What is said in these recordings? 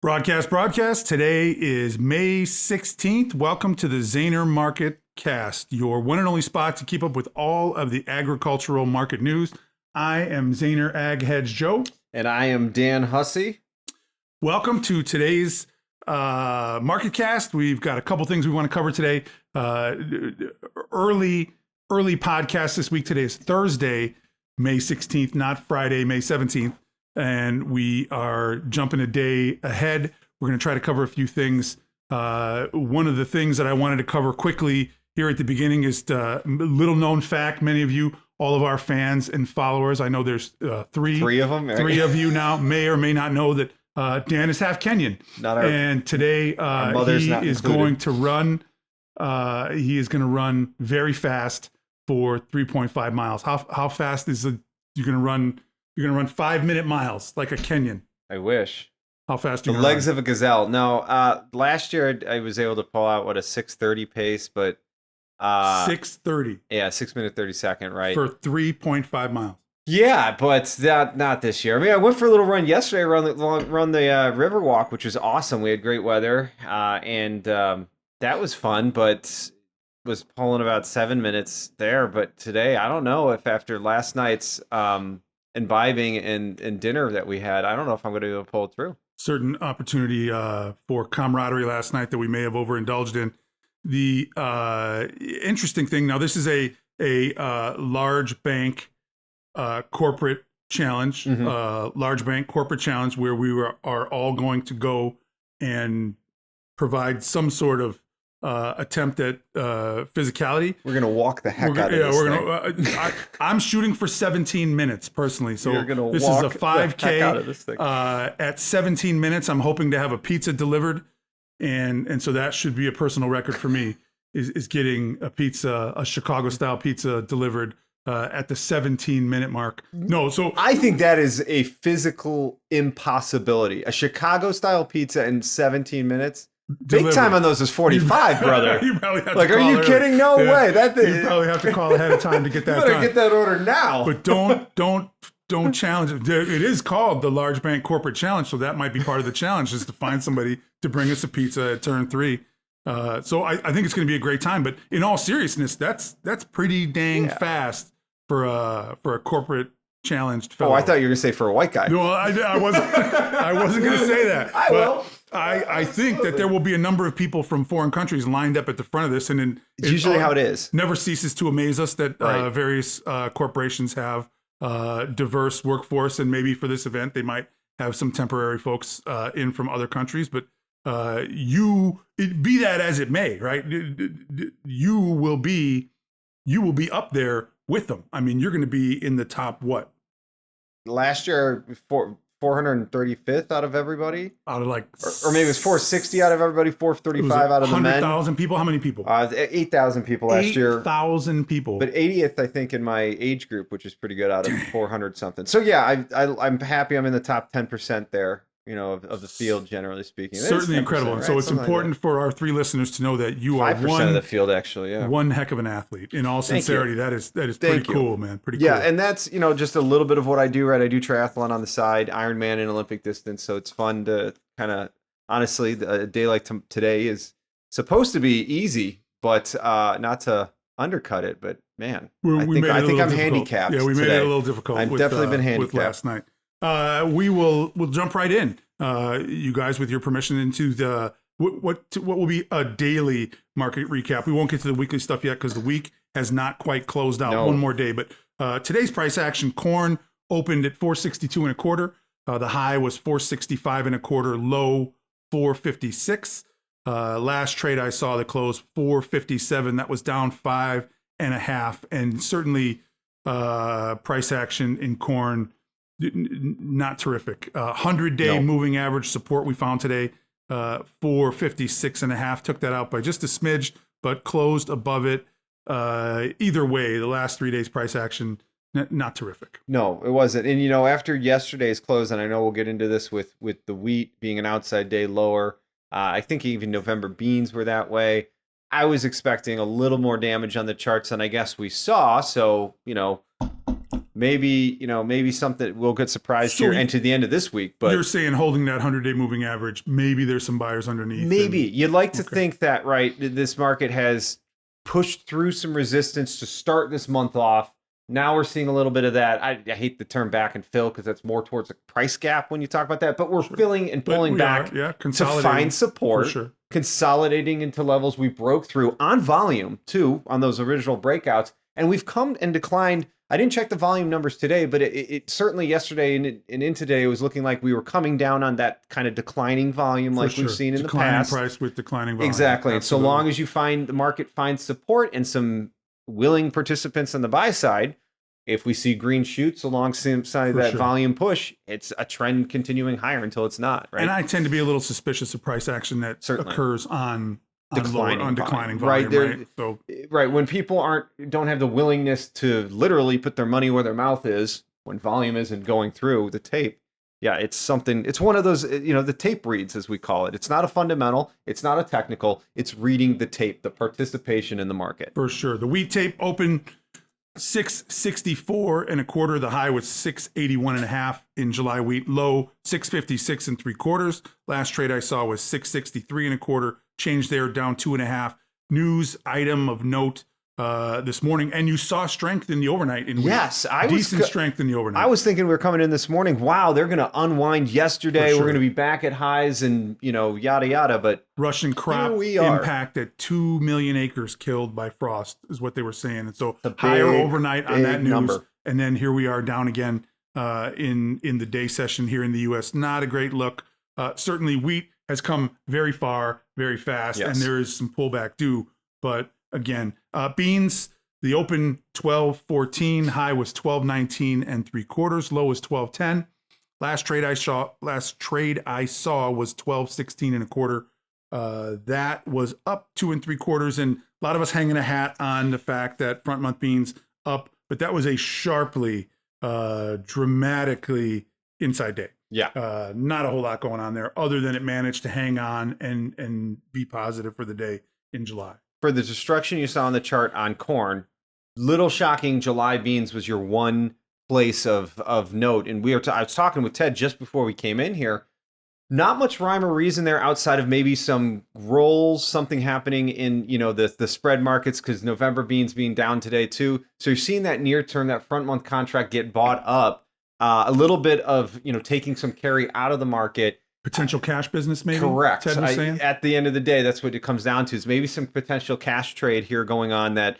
Broadcast. Today is May 16th. Welcome to the Zaner MarketCast, your one and only spot to keep up with all of the agricultural market news. I am Zaner Ag Hedge Joe. And I am Dan Hussey. Welcome to today's MarketCast. We've got a couple things we want to cover today. Early podcast this week. Today is Thursday, May 16th, not Friday, May 17th. And we are jumping a day ahead. We're going to try to cover a few things. One of the things that I wanted to cover quickly here at the beginning is the little known fact. Many of you, all of our fans and followers, I know there's three of them, three of you now may or may not know that Dan is half Kenyan. And today he is going to run. He is going to run very fast for 3.5 miles. How fast is you're going to run? You're going to run 5-minute miles like a Kenyan. I wish. How fast are you The legs of a gazelle. No, last year I was able to pull out, a 6:30 pace, but... 6:30. Yeah, 6 minute 32nd, right? For 3.5 miles. Yeah, but not this year. I mean, I went for a little run yesterday, run the river walk, which was awesome. We had great weather, and that was fun, but was pulling about 7 minutes there. But today, I don't know if after last night's... imbibing and dinner that we had, I don't know if I'm going to be able to pull it through. Certain opportunity for camaraderie last night that we may have overindulged in. The interesting thing, now this is a large bank corporate challenge, large bank corporate challenge where we are all going to go and provide some sort of attempt at physicality. We're gonna walk the heck out of this thing. I'm shooting for 17 minutes personally, so this is a 5K. At 17 minutes, I'm hoping to have a pizza delivered, and so that should be a personal record for me. Is getting a Chicago style pizza delivered at the 17-minute mark. No, so I think that is a physical impossibility. A Chicago style pizza in 17 minutes. Big time on those is 45, brother. You probably have are you kidding? No way. That thing. You probably have to call ahead of time to get that done. done. Get that order now. But don't challenge it. It is called the Large Bank Corporate Challenge, so that might be part of the challenge is to find somebody to bring us a pizza at turn 3. So I think it's going to be a great time. But in all seriousness, that's pretty dang fast for a corporate challenged fellow. Oh, I thought you were going to say for a white guy. No, I wasn't going to say that. I think that there will be a number of people from foreign countries lined up at the front of this, and it's usually how it is. Never ceases to amaze us that various corporations have diverse workforce, and maybe for this event they might have some temporary folks in from other countries. But be that as it may, right? You will be up there with them. I mean, you're going to be in the top what? Last year, 435th out of everybody. Out of or maybe it was 460 out of everybody, 435 out of the men. 100,000 people? How many people? 8,000 people last year. 8,000 people. But 80th, I think, in my age group, which is pretty good out of 400 something. So yeah, I'm happy I'm in the top 10% there. Of the field, generally speaking. Certainly incredible. Right? So it's important for our 3 listeners to know that you are 5% of the field, actually. Yeah, one heck of an athlete. In all sincerity, that is pretty cool, man. Pretty cool. Yeah, and that's just a little bit of what I do. Right, I do triathlon on the side, Ironman in Olympic distance. So it's fun to kind of honestly, a day like today is supposed to be easy, but not to undercut it. But man, I think I'm handicapped. Yeah, we made it a little difficult. I've definitely been handicapped with last night. We'll jump right in, you guys, with your permission, into the what will be a daily market recap. We won't get to the weekly stuff yet because the week has not quite closed out. One more day, but today's price action: corn opened at 462 and a quarter. The high was 465 and a quarter. Low 456. Last trade I saw, the close 457. That was down 5.5, and certainly price action in corn. Not terrific. 100-day moving average support we found today, 456.5. Took that out by just a smidge, but closed above it. Either way, the last 3 days price action, not terrific. No, it wasn't. And after yesterday's close, and I know we'll get into this with the wheat being an outside day lower. I think even November beans were that way. I was expecting a little more damage on the charts than I guess we saw. So maybe, maybe something we'll get surprised So here and to the end of this week. But you're saying holding that 100-day moving average, maybe there's some buyers underneath. maybe you'd like to Okay. think that, right? This market has pushed through some resistance to start this month off. Now we're seeing a little bit of that. I hate the term back and fill because that's more towards a price gap when you talk about that. But we're filling and But pulling we back are, to consolidating, find support, for sure. consolidating into levels we broke through on volume too, on those original breakouts. And we've come and declined. I didn't check the volume numbers today, but it certainly yesterday and in today, it was looking like we were coming down on that kind of declining volume For like sure. we've seen in declining the past. Price with declining volume. Exactly. And so Absolutely. long as you find the market finds support and some willing participants on the buy side, if we see green shoots alongside For that sure. volume push, it's a trend continuing higher until it's not, right? And I tend to be a little suspicious of price action that Certainly. occurs on Declining declining volume. volume, Right, So right. When people don't have the willingness to literally put their money where their mouth is, when volume isn't going through the tape, yeah, it's one of those, the tape reads, as we call it. It's not a fundamental, it's not a technical, it's reading the tape, the participation in the market. for sure. The wheat tape opened 664 and a quarter. The high was 681 and a half in July wheat. Low 656 and 3/4. Last trade I saw was 663 and a quarter. Change there, down 2.5. News item of note this morning, and you saw strength in the overnight in wheat. Yes, decent strength in the overnight. I was thinking we were coming in this morning. Wow, they're going to unwind yesterday. For sure. We're going to be back at highs and yada yada. But Russian crop here we are. impact at 2 million acres killed by frost is what they were saying, and so a higher big, overnight on big that news. number. And then here we are down again in the day session here in the U.S. Not a great look. Certainly, wheat has come very far, very fast, Yes. and there is some pullback due. But again, beans. The open 12.14, high was 12.19 and 3/4, low was 12.10. Last trade I saw was 12.16 and a quarter. That was up 2 3/4, and a lot of us hanging a hat on the fact that front month beans up, but that was a sharply, dramatically inside day. Yeah. Not a whole lot going on there, other than it managed to hang on and be positive for the day in July. For the destruction you saw on the chart on corn, little shocking. July beans was your one place of note, and I was talking with Ted just before we came in here. Not much rhyme or reason there outside of maybe some rolls, something happening in the spread markets because November beans being down today too. So you're seeing that near term, that front month contract get bought up. A little bit of taking some carry out of the market. Potential cash business, maybe? Correct. Ted was saying? At the end of the day, that's what it comes down to, is maybe some potential cash trade here going on that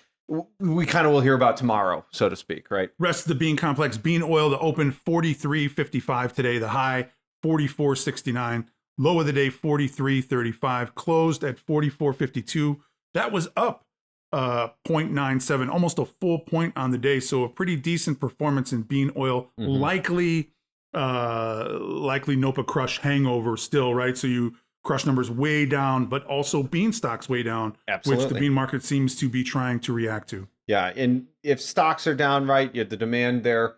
we kind of will hear about tomorrow, so to speak, right? Rest of the bean complex, bean oil, the open 43.55 today, the high 44.69, low of the day 43.35, closed at 44.52. That was up 0.97, almost a full point on the day. So a pretty decent performance in bean oil. Mhm. Likely NOPA crush hangover still, right? So you crush numbers way down, but also bean stocks way down, Absolutely. which the bean market seems to be trying to react to. Yeah, and if stocks are down, right, you have the demand there.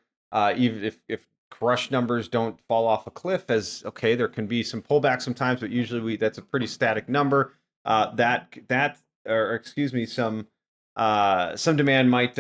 Even if crush numbers don't fall off a cliff, there can be some pullback sometimes, but usually that's a pretty static number. Some demand might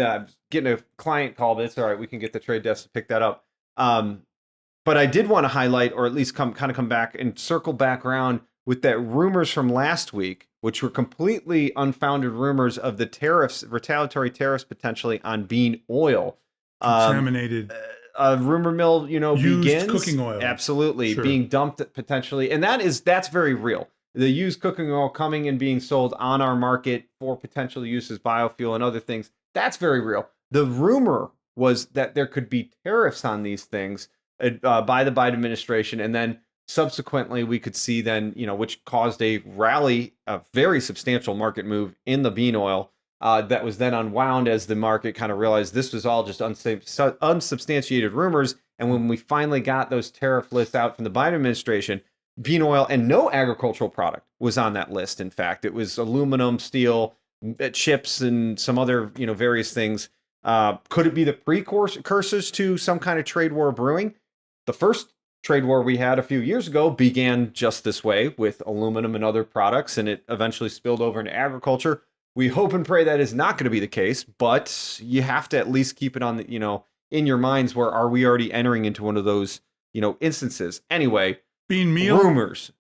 get a client call, but it's all right. We can get the trade desk to pick that up. But I did want to highlight, or at least come back and circle back around with that rumors from last week, which were completely unfounded rumors of the tariffs, retaliatory tariffs potentially on bean oil. Contaminated. A rumor mill, Used begins. cooking oil. Absolutely. Sure. Being dumped potentially. And that's very real. The used cooking oil coming and being sold on our market for potential use as biofuel and other things. That's very real. The rumor was that there could be tariffs on these things by the Biden administration. And then subsequently we could see then, which caused a rally, a very substantial market move in the bean oil that was then unwound as the market kind of realized this was all just unsubstantiated rumors. And when we finally got those tariff lists out from the Biden administration, bean oil and no agricultural product was on that list. In fact, it was aluminum, steel, chips, and some other, various things. Could it be the precursors to some kind of trade war brewing? The first trade war we had a few years ago began just this way with aluminum and other products, and it eventually spilled over into agriculture. We hope and pray that is not going to be the case, but you have to at least keep it on the, in your minds where are we already entering into one of those, instances? Anyway, bean meal rumors.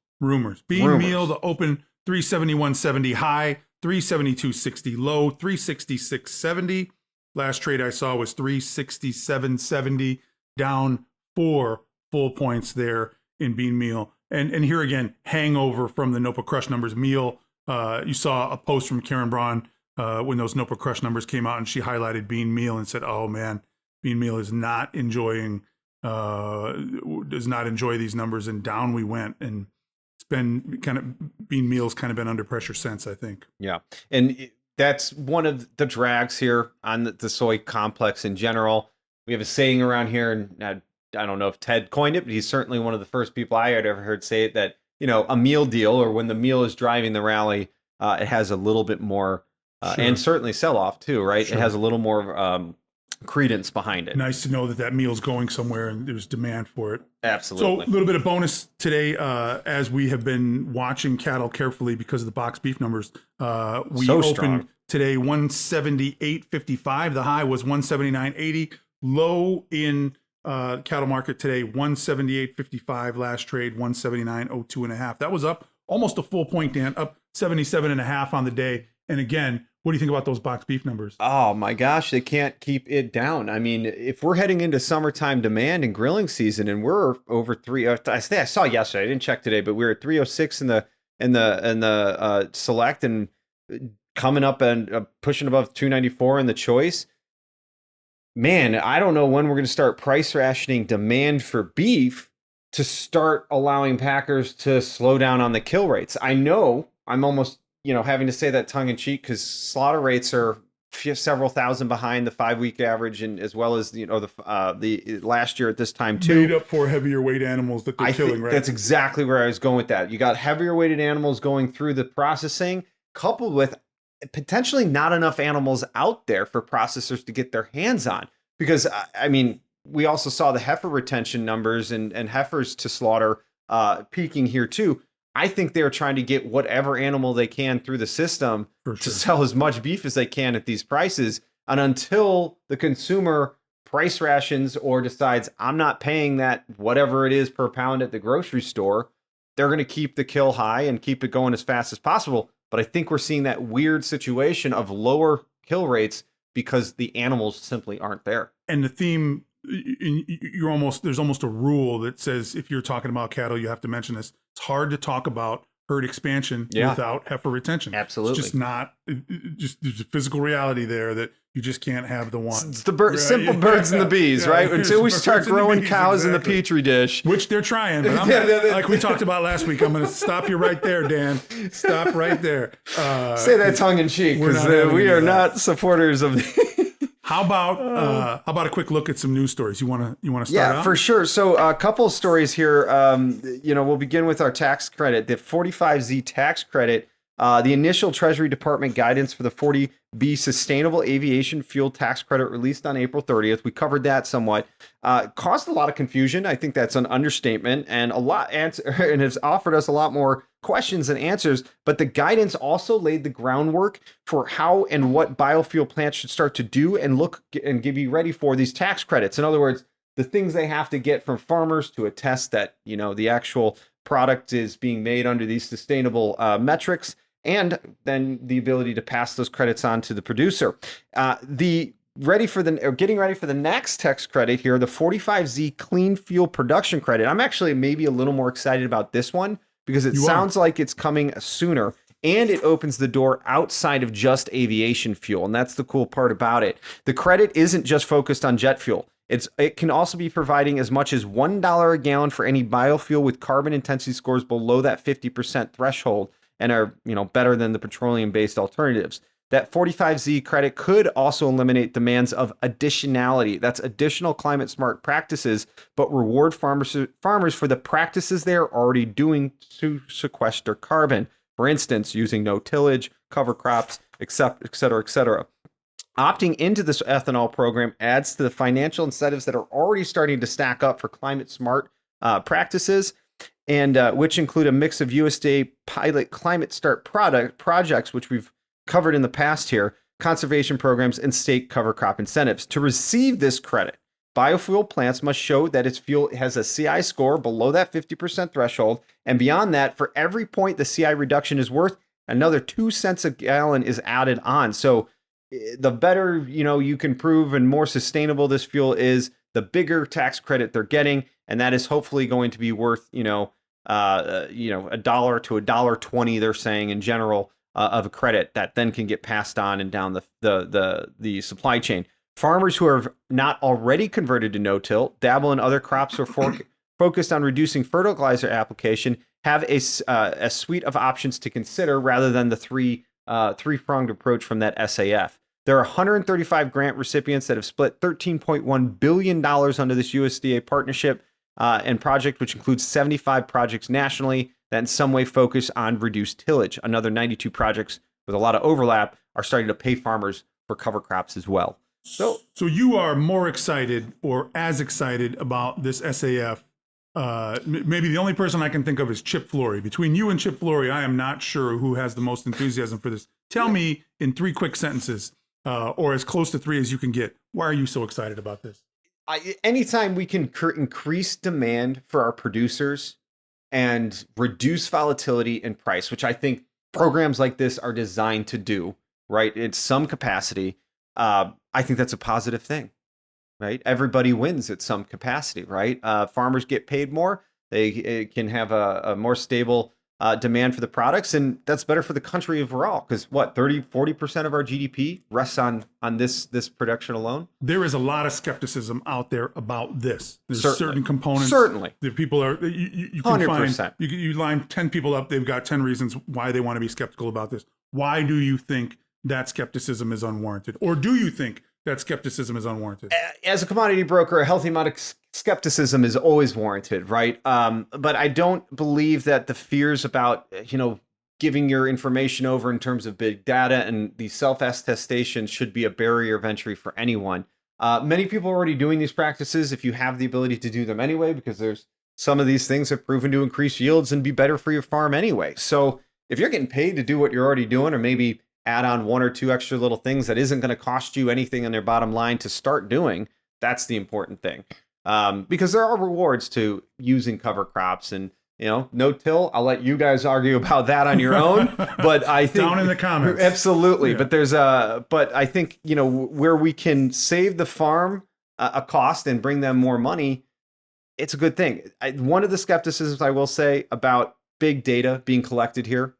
Bean meal, the open 371.70 high, 372.60 low, 366.70. Last trade I saw was 367.70, down 4 full points there in bean meal. And here again, hangover from the NOPA crush numbers. Meal, you saw a post from Karen Braun when those NOPA crush numbers came out, and she highlighted bean meal and said, "Oh man, bean meal is not enjoying, does not enjoy these numbers." And down we went, and it's been bean meal's kind of been under pressure since, I think. Yeah, and that's one of the drags here on the soy complex in general. We have a saying around here, and I don't know if Ted coined it, but he's certainly one of the first people I had ever heard say it, that, a meal deal, or when the meal is driving the rally, it has a little bit more, Sure. and certainly sell-off too, right? Sure. It has a little more credence behind it. Nice to know that meal's going somewhere and there's demand for it. Absolutely. So a little bit of bonus today, as we have been watching cattle carefully because of the box beef numbers. We opened strong today 178.55. The high was 179.80. Low in cattle market today 178.55. Last trade 179.02 and a half. That was up almost a full point, Dan, up 77 and a half on the day. And again, what do you think about those box beef numbers? Oh my gosh, they can't keep it down. I mean, if we're heading into summertime demand and grilling season, and we're over I saw yesterday, I didn't check today, but we were at 306 in the select, and coming up and pushing above 294 in the choice. Man, I don't know when we're going to start price rationing demand for beef to start allowing packers to slow down on the kill rates. I know I'm almost having to say that tongue in cheek, because slaughter rates are several thousand behind the 5-week average, and as well as the last year at this time too. Made up for heavier weight animals that they're killing, right? That's exactly where I was going with that. You got heavier weighted animals going through the processing, coupled with potentially not enough animals out there for processors to get their hands on. Because I mean, we also saw the heifer retention numbers and heifers to slaughter peaking here too. I think they're trying to get whatever animal they can through the system to sell as much beef as they can at these prices. And until the consumer price rations or decides I'm not paying that whatever it is per pound at the grocery store, they're going to keep the kill high and keep it going as fast as possible. But I think we're seeing that weird situation of lower kill rates because the animals simply aren't there. And the theme, there's almost a rule that says if you're talking about cattle, you have to mention this. It's hard to talk about herd expansion without heifer retention. Absolutely. It's just not, there's a physical reality there that you just can't have the one. It's the simple birds and the bees, right? Until we start growing cows in the petri dish. Which they're trying, but like we talked about last week, I'm going to stop you right there, Dan. Stop right there. Say that tongue in cheek, because we are not supporters of How about a quick look at some news stories? You want to start out? Yeah, for sure. So a couple of stories here. We'll begin with our tax credit, the 45Z tax credit. The initial Treasury Department guidance for the 40B Sustainable Aviation Fuel Tax Credit released on April 30th. We covered that somewhat. Caused a lot of confusion. I think that's an understatement, and and has offered us a lot more questions than answers. But the guidance also laid the groundwork for how and what biofuel plants should start to do and be ready for these tax credits. In other words, the things they have to get from farmers to attest that the actual product is being made under these sustainable metrics, and then the ability to pass those credits on to the producer. Getting ready for the next tax credit here, the 45Z Clean Fuel Production Credit. I'm actually maybe a little more excited about this one because it sounds like it's coming sooner, and it opens the door outside of just aviation fuel, and that's the cool part about it. The credit isn't just focused on jet fuel. It can also be providing as much as $1 a gallon for any biofuel with carbon intensity scores below that 50% threshold and are better than the petroleum-based alternatives. That 45Z credit could also eliminate demands of additionality. That's additional climate smart practices, but reward farmers for the practices they are already doing to sequester carbon. For instance, using no tillage, cover crops, et cetera, et cetera. Opting into this ethanol program adds to the financial incentives that are already starting to stack up for climate smart practices, and which include a mix of USDA pilot climate start projects, which we've covered in the past here, conservation programs, and state cover crop incentives. To receive this credit, biofuel plants must show that its fuel has a CI score below that 50% threshold. And beyond that, for every point the CI reduction is worth, another 2 cents a gallon is added on. So the better, you can prove and more sustainable this fuel is, the bigger tax credit they're getting. And that is hopefully going to be worth, $1 to $1.20, they're saying in general, of a credit that then can get passed on and down the supply chain. Farmers who are not already converted to no-till, dabble in other crops, or focused on reducing fertilizer application, have a suite of options to consider rather than the three-pronged approach from that SAF. There are 135 grant recipients that have split $13.1 billion under this USDA partnership and project, which includes 75 projects nationally that in some way focus on reduced tillage. Another 92 projects with a lot of overlap are starting to pay farmers for cover crops as well. So you are more excited or as excited about this SAF. Maybe the only person I can think of is Chip Flory. Between you and Chip Flory, I am not sure who has the most enthusiasm for this. Tell me in 3 quick sentences, or as close to 3 as you can get, why are you so excited about this? Anytime we can increase demand for our producers and reduce volatility in price, which I think programs like this are designed to do, right? In some capacity, I think that's a positive thing, right? Everybody wins at some capacity, right? Farmers get paid more. They can have a more stable demand for the products, and that's better for the country overall. Because 30-40% of our GDP rests on this production alone. There is a lot of skepticism out there about this. There's certain components. Certainly, that people are. You can 100%. Find. You line 10 people up. They've got 10 reasons why they want to be skeptical about this. Why do you think that skepticism is unwarranted, or do you think that skepticism is unwarranted? As a commodity broker, a healthy amount of skepticism is always warranted, right? But I don't believe that the fears about, giving your information over in terms of big data and the self-attestation should be a barrier of entry for anyone. Many people are already doing these practices if you have the ability to do them anyway, because there's some of these things have proven to increase yields and be better for your farm anyway. So if you're getting paid to do what you're already doing, or maybe add on 1 or 2 extra little things that isn't going to cost you anything on their bottom line to start doing, that's the important thing. Because there are rewards to using cover crops and, no-till. I'll let you guys argue about that on your own, but I think down in the comments. Absolutely. Yeah. But I think, where we can save the farm a cost and bring them more money, it's a good thing. One of the skepticisms I will say about big data being collected here,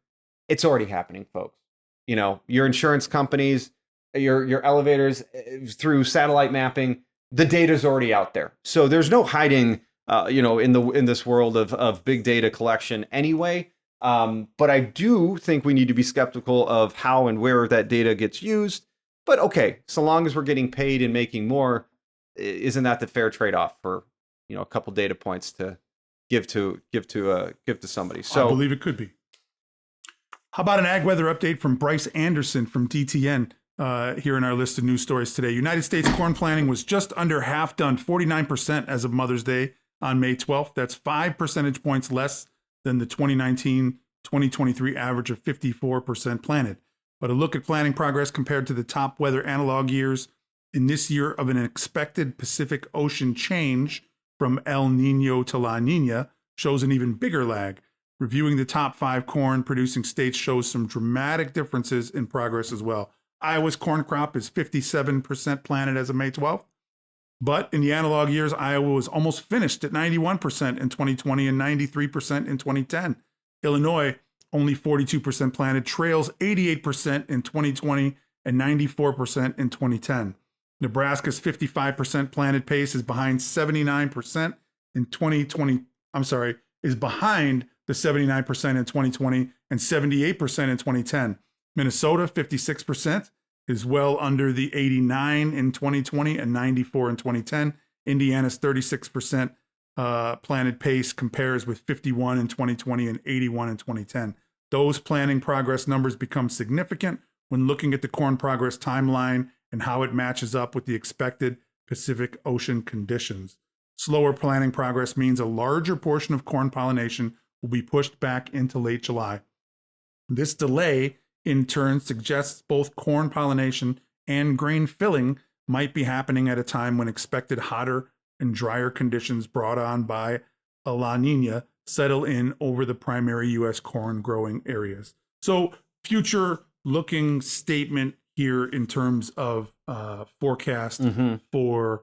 it's already happening, folks. Your insurance companies, your elevators, through satellite mapping, the data's already out there. So there's no hiding, in this world of big data collection anyway. But I do think we need to be skeptical of how and where that data gets used. But okay, so long as we're getting paid and making more, isn't that the fair trade-off for, a couple data points to give to somebody? So I believe it could be. How about an ag weather update from Bryce Anderson from DTN here in our list of news stories today? United States corn planting was just under half done, 49% as of Mother's Day on May 12th. That's 5 percentage points less than the 2019-2023 average of 54% planted. But a look at planting progress compared to the top weather analog years in this year of an expected Pacific Ocean change from El Nino to La Nina shows an even bigger lag. Reviewing the top 5 corn producing states shows some dramatic differences in progress as well. Iowa's corn crop is 57% planted as of May 12th. But in the analog years, Iowa was almost finished at 91% in 2020 and 93% in 2010. Illinois, only 42% planted, trails 88% in 2020 and 94% in 2010. Nebraska's 55% planted pace is behind 79% in 2020. Is behind the 79% in 2020 and 78% in 2010. Minnesota, 56%, is well under the 89 in 2020 and 94 in 2010. Indiana's 36% planted pace compares with 51 in 2020 and 81 in 2010. Those planting progress numbers become significant when looking at the corn progress timeline and how it matches up with the expected Pacific Ocean conditions. Slower planting progress means a larger portion of corn pollination will be pushed back into late July. This delay, in turn, suggests both corn pollination and grain filling might be happening at a time when expected hotter and drier conditions brought on by a La Nina settle in over the primary U.S. corn growing areas. So future looking statement here in terms of forecast for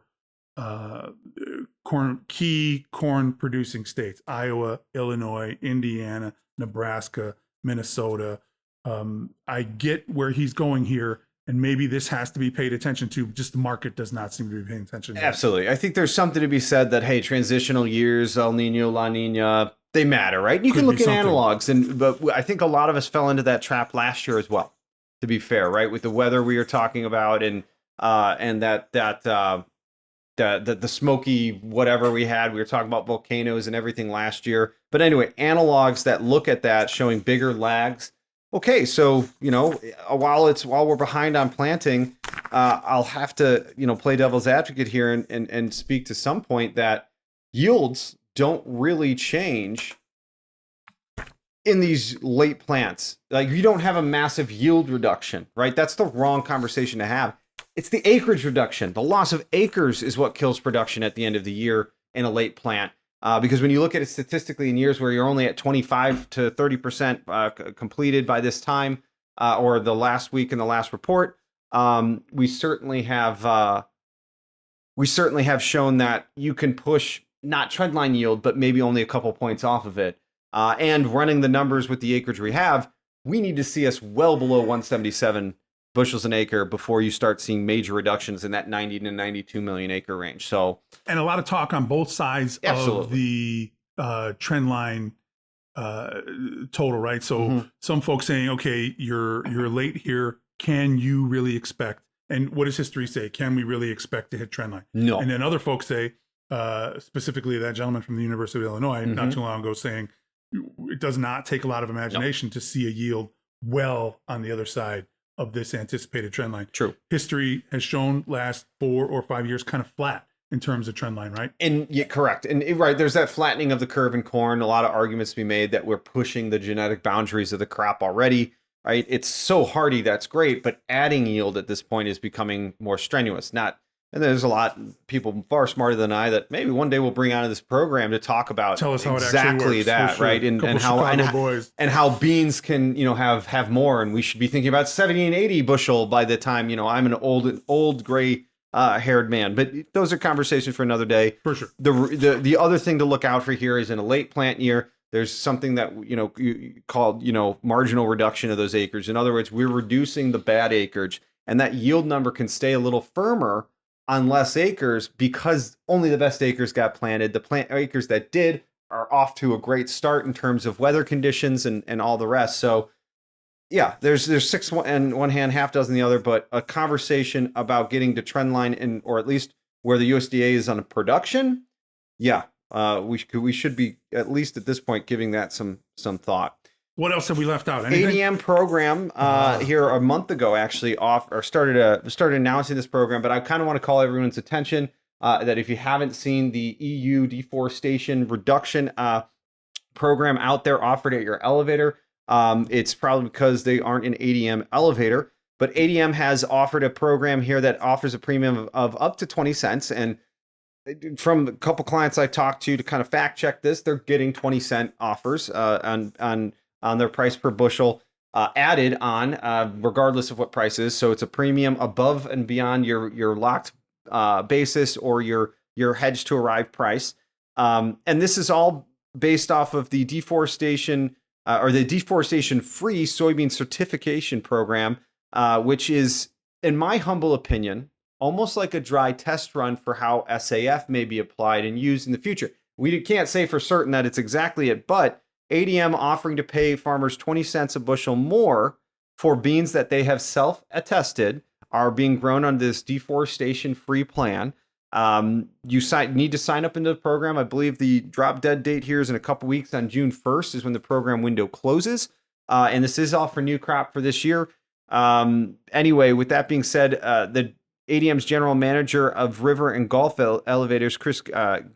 key corn producing states: Iowa, Illinois, Indiana, Nebraska, Minnesota. I get where he's going here, and maybe this has to be paid attention to. Just the market does not seem to be paying attention to. Absolutely. I think there's something to be said that, hey, transitional years, El Nino, La Nina, they matter, right? You can look at analogs, but I think a lot of us fell into that trap last year as well, to be fair, right? With the weather we were talking about and the smoky whatever we had. We were talking about volcanoes and everything last year. But anyway, analogs that look at that showing bigger lags. Okay, so, while we're behind on planting, I'll have to, play devil's advocate here and speak to some point that yields don't really change in these late plants. Like, you don't have a massive yield reduction, right? That's the wrong conversation to have. It's the acreage reduction. The loss of acres is what kills production at the end of the year in a late plant. Because when you look at it statistically in years where you're only at 25 to 30% completed by this time, or the last week in the last report, we certainly have shown that you can push not trendline yield, but maybe only a couple points off of it. And running the numbers with the acreage we have, we need to see us well below 177 bushels an acre before you start seeing major reductions in that 90 to 92 million acre range. So, and a lot of talk on both sides of the trend line total, right? So some folks saying, okay, you're late here. Can you really expect? And what does history say? Can we really expect to hit trend line? No. And then other folks say, specifically that gentleman from the University of Illinois not too long ago, saying it does not take a lot of imagination to see a yield well on the other side of this anticipated trend line. True. History has shown last 4 or 5 years kind of flat in terms of trend line, right? And yeah, correct. And right, there's that flattening of the curve in corn. A lot of arguments to be made that we're pushing the genetic boundaries of the crop already, right? It's so hardy, that's great, but adding yield at this point is becoming more strenuous. And there's a lot of people far smarter than I that maybe one day we'll bring onto this program to talk about Tell us how exactly it actually works, that, right? And how beans can, have more, and we should be thinking about 70 and 80 bushel by the time, I'm an old gray haired man. But those are conversations for another day. For sure. The other thing to look out for here is in a late plant year, there's something that called marginal reduction of those acres. In other words, we're reducing the bad acreage, and that yield number can stay a little firmer on less acres because only the best acres got planted. The plant acres that did are off to a great start in terms of weather conditions and all the rest. So yeah, there's 6 in one hand, half dozen the other, but a conversation about getting to trend line or at least where the USDA is on production. Yeah, we should be at least at this point giving that some thought. What else have we left out? Anything? ADM program here a month ago actually started announcing this program, but I kind of want to call everyone's attention that if you haven't seen the EU deforestation reduction program out there offered at your elevator, it's probably because they aren't an ADM elevator. But ADM has offered a program here that offers a premium of up to 20 cents. And from a couple clients I talked to kind of fact check this, they're getting 20-cent offers on their price per bushel added on, regardless of what price is. So it's a premium above and beyond your locked basis or your hedge to arrive price. And this is all based off of the deforestation or the deforestation-free soybean certification program, which is, in my humble opinion, almost like a dry test run for how SAF may be applied and used in the future. We can't say for certain that it's exactly it, but ADM offering to pay farmers 20 cents a bushel more for beans that they have self-attested are being grown under this deforestation-free plan. You need to sign up into the program. I believe the drop dead date here is in a couple weeks. On June 1st is when the program window closes. And this is all for new crop for this year. Anyway, with that being said, the ADM's general manager of river and Gulf elevators, Chris Geswain,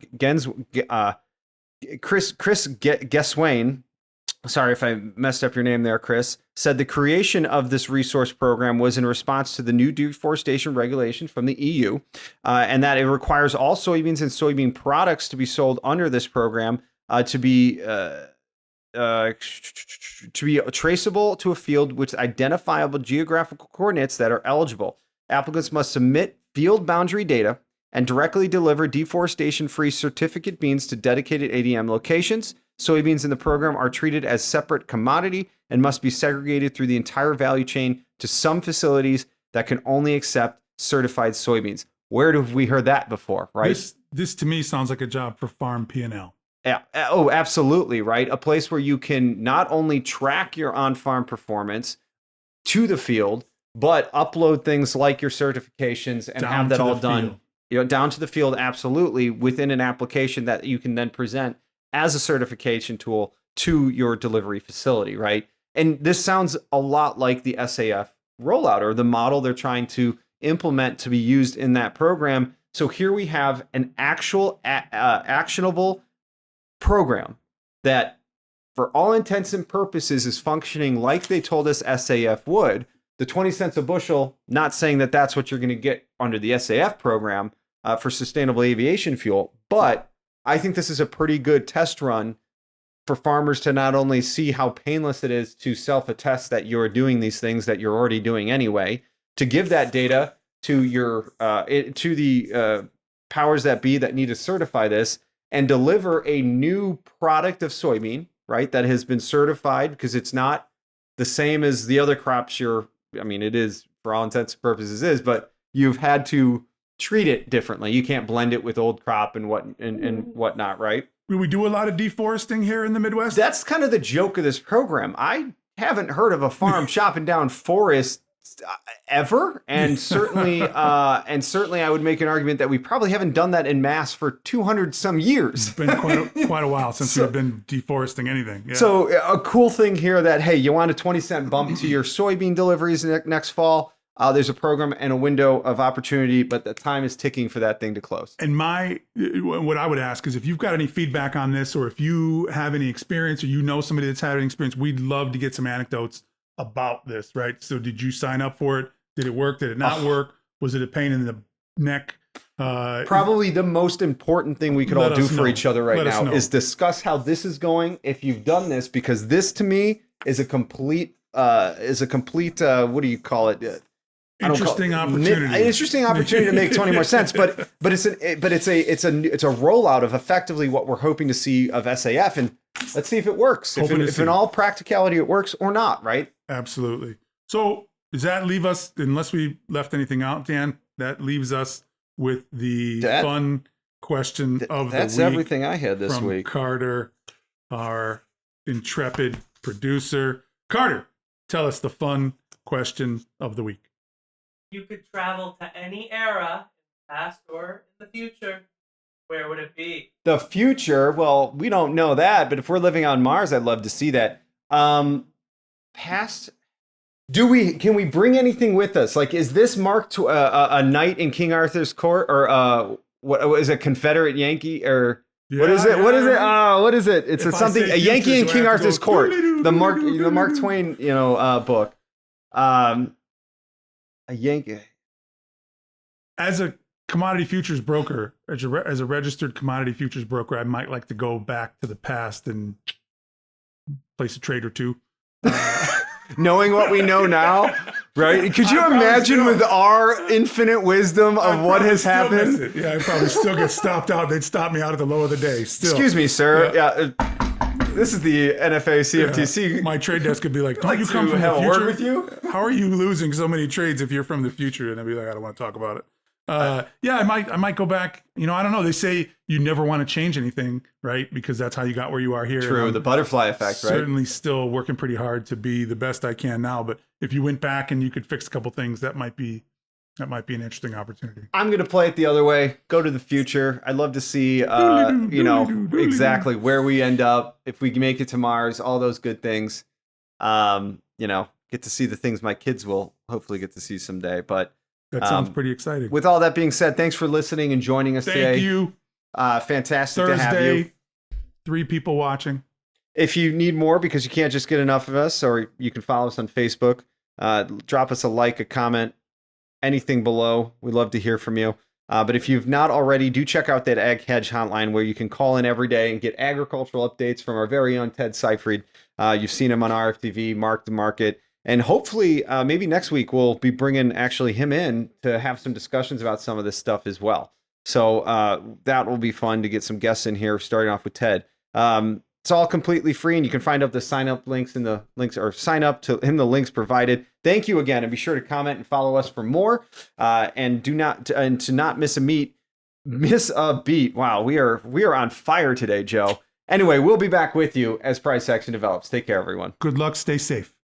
sorry if I messed up your name there, Chris, said the creation of this resource program was in response to the new deforestation regulation from the EU, and that it requires all soybeans and soybean products to be sold under this program to be traceable to a field with identifiable geographical coordinates that are eligible. Applicants must submit field boundary data and directly deliver deforestation-free certificate beans to dedicated ADM locations. Soybeans in the program are treated as separate commodity and must be segregated through the entire value chain to some facilities that can only accept certified soybeans. Where have we heard that before, right? This to me sounds like a job for Farm P&L. Yeah. Oh, absolutely, right? A place where you can not only track your on-farm performance to the field, but upload things like your certifications and have that all done, down to the field, absolutely, within an application that you can then present as a certification tool to your delivery facility, right? And this sounds a lot like the SAF rollout or the model they're trying to implement to be used in that program. So here we have an actual actionable program that, for all intents and purposes, is functioning like they told us SAF would. The 20 cents a bushel, not saying that that's what you're going to get under the SAF program for sustainable aviation fuel, but I think this is a pretty good test run for farmers to not only see how painless it is to self-attest that you're doing these things that you're already doing anyway, to give that data to your to the powers that be that need to certify this and deliver a new product of soybean, right, that has been certified, because it's not the same as the other crops it is for all intents and purposes is, but you've had to treat it differently. You can't blend it with old crop and whatnot, right? We do a lot of deforesting here in the Midwest. That's kind of the joke of this program. I haven't heard of a farm chopping down forests ever, and certainly I would make an argument that we probably haven't done that en masse for 200 some years. It's been quite a while since we've been deforesting anything. Yeah. So a cool thing here that, hey, you want a 20 cent bump to your soybean deliveries next fall? There's a program and a window of opportunity, but the time is ticking for that thing to close. And what I would ask is, if you've got any feedback on this, or if you have any experience, or you know somebody that's had an experience, we'd love to get some anecdotes about this, right? So did you sign up for it? Did it work? Did it not work? Was it a pain in the neck? Probably the most important thing we could all do for each other right now is discuss how this is going, if you've done this, because this to me is a complete what do you call it? Interesting opportunity to make 20 more cents, but it's a rollout of effectively what we're hoping to see of SAF, and let's see if it works. If in all practicality it works or not, right? Absolutely. So does that leave us, unless we left anything out, Dan, that leaves us with the fun question of the week. That's everything I had this week. Carter, our intrepid producer. Carter, tell us the fun question of the week. You could travel to any era, past or in the future, where would it be? The future? Well, we don't know that, but if we're living on Mars, I'd love to see that. Past? Can we bring anything with us? Like, is this marked to a knight in King Arthur's court, or what is a Confederate Yankee, or what is it? What is it? What is it? It's a Yankee in King Arthur's court. The Mark Twain, book. A Yankee. As a commodity futures broker, as a registered commodity futures broker, I might like to go back to the past and place a trade or two. Knowing what we know now, right? Could you imagine with our infinite wisdom of what has happened? Yeah, I'd probably still get stopped out. They'd stop me out at the low of the day. Still. Excuse me, sir. Yeah. This is the NFA CFTC. Yeah. My trade desk could be like, don't you come from the future? Word with you? How are you losing so many trades if you're from the future? And I'd be like, I don't want to talk about it. I might go back. I don't know. They say you never want to change anything, right? Because that's how you got where you are here. True, the butterfly effect, right? Certainly still working pretty hard to be the best I can now. But if you went back and you could fix a couple things, that might be an interesting opportunity. I'm going to play it the other way. Go to the future. I'd love to see, exactly where we end up, if we make it to Mars, all those good things. Get to see the things my kids will hopefully get to see someday. But that sounds pretty exciting. With all that being said, thanks for listening and joining us today. Thank you. Fantastic Thursday, to have you. 3 people watching. If you need more because you can't just get enough of us, or you can follow us on Facebook, drop us a like, a comment, anything below. We'd love to hear from you. But if you've not already, do check out that Ag Hedge hotline where you can call in every day and get agricultural updates from our very own Ted Seifried. You've seen him on RFTV, Mark the Market. And hopefully, maybe next week, we'll be bringing actually him in to have some discussions about some of this stuff as well. So that will be fun to get some guests in here, starting off with Ted. It's all completely free, and you can find out the sign up links in the links, or sign up to in the links provided. Thank you again, and be sure to comment and follow us for more. And to not miss a beat. Wow, we are on fire today, Joe. Anyway, we'll be back with you as price action develops. Take care, everyone. Good luck. Stay safe.